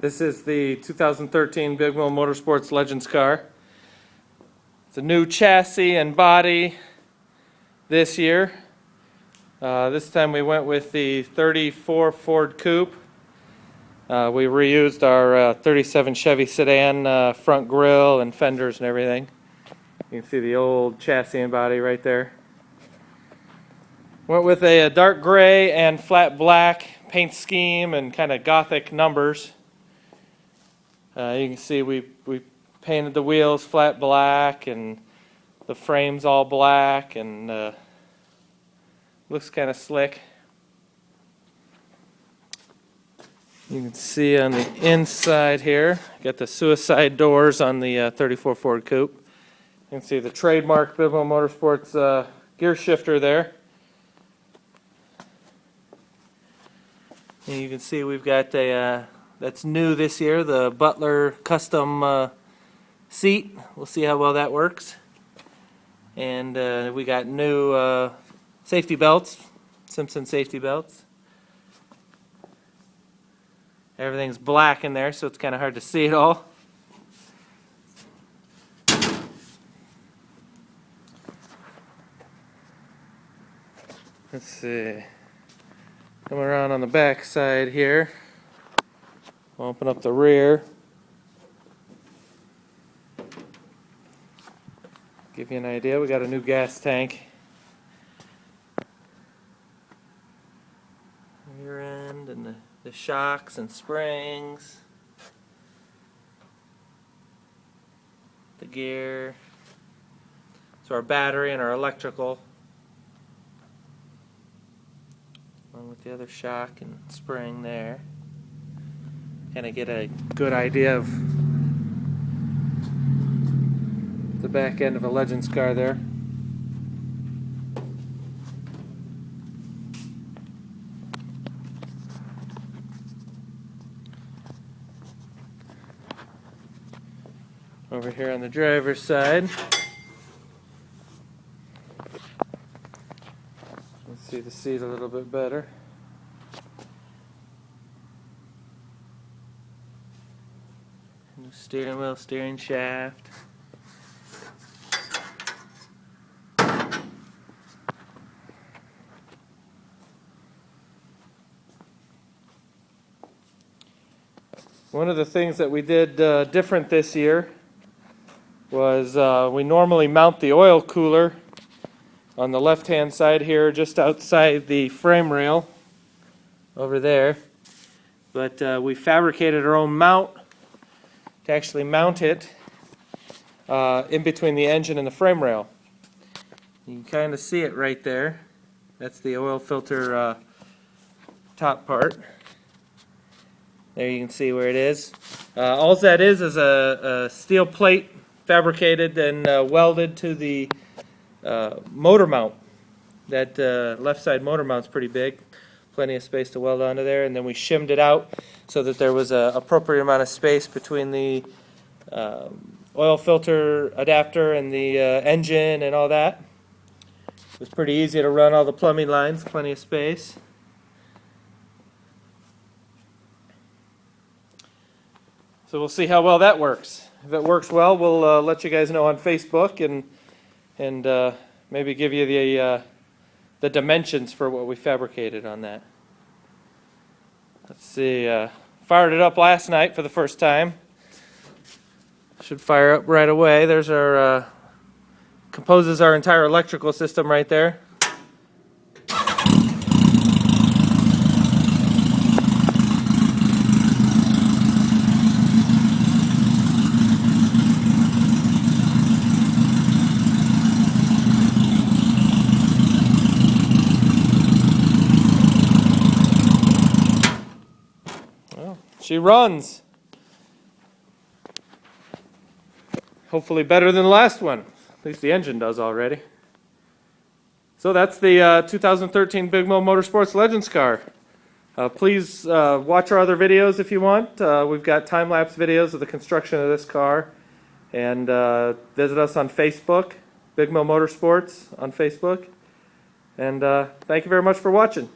This is the 2013 Bigmil Motorsports Legends car. It's a new chassis and body this year. This time we went with the 34 Ford Coupe. We reused our 37 Chevy sedan front grille and fenders and everything. You can see the old chassis and body right there. Went with a dark gray and flat black paint scheme and kind of gothic numbers. You can see we painted the wheels flat black and the frames all black, and looks kind of slick. You can see on the inside here, got the suicide doors on the 34 Ford Coupe. You can see the trademark Bigmil Motorsports gear shifter there. And you can see we've got a that's new this year, the Butler custom seat. We'll see how well that works. And we got new safety belts, Simpson safety belts. Everything's black in there, so it's kind of hard to see it all. Let's see. Come around on the back side here. We'll open up the rear. Give you an idea, we got a new gas tank. Rear end and the shocks and springs. The gear. So our battery and our electrical. Along with the other shock and spring there. Kind of get a good idea of the back end of a Legends car there. Over here on the driver's side, let's see the seat a little bit better. New steering wheel, steering shaft. One of the things that we did different this year was we normally mount the oil cooler on the left-hand side here, just outside the frame rail over there. But we fabricated our own mount to actually mount it in between the engine and the frame rail. You can kind of see it right there. That's the oil filter top part. There you can see where it is. All that is a steel plate fabricated and welded to the motor mount. That left side motor mount's pretty big. Plenty of space to weld onto there, and then we shimmed it out so that there was an appropriate amount of space between the oil filter adapter and the engine and all that. It was pretty easy to run all the plumbing lines, plenty of space. So we'll see how well that works. If it works well, we'll let you guys know on Facebook and maybe give you the dimensions for what we fabricated on that. Let's see, fired it up last night for the first time. Should fire up right away. There's our, composes our entire electrical system right there. She runs. Hopefully better than the last one. At least the engine does already. So that's the 2013 Bigmil Motorsports Legends car. Please watch our other videos if you want. We've got time-lapse videos of the construction of this car. And visit us on Facebook, Bigmil Motorsports on Facebook. And thank you very much for watching.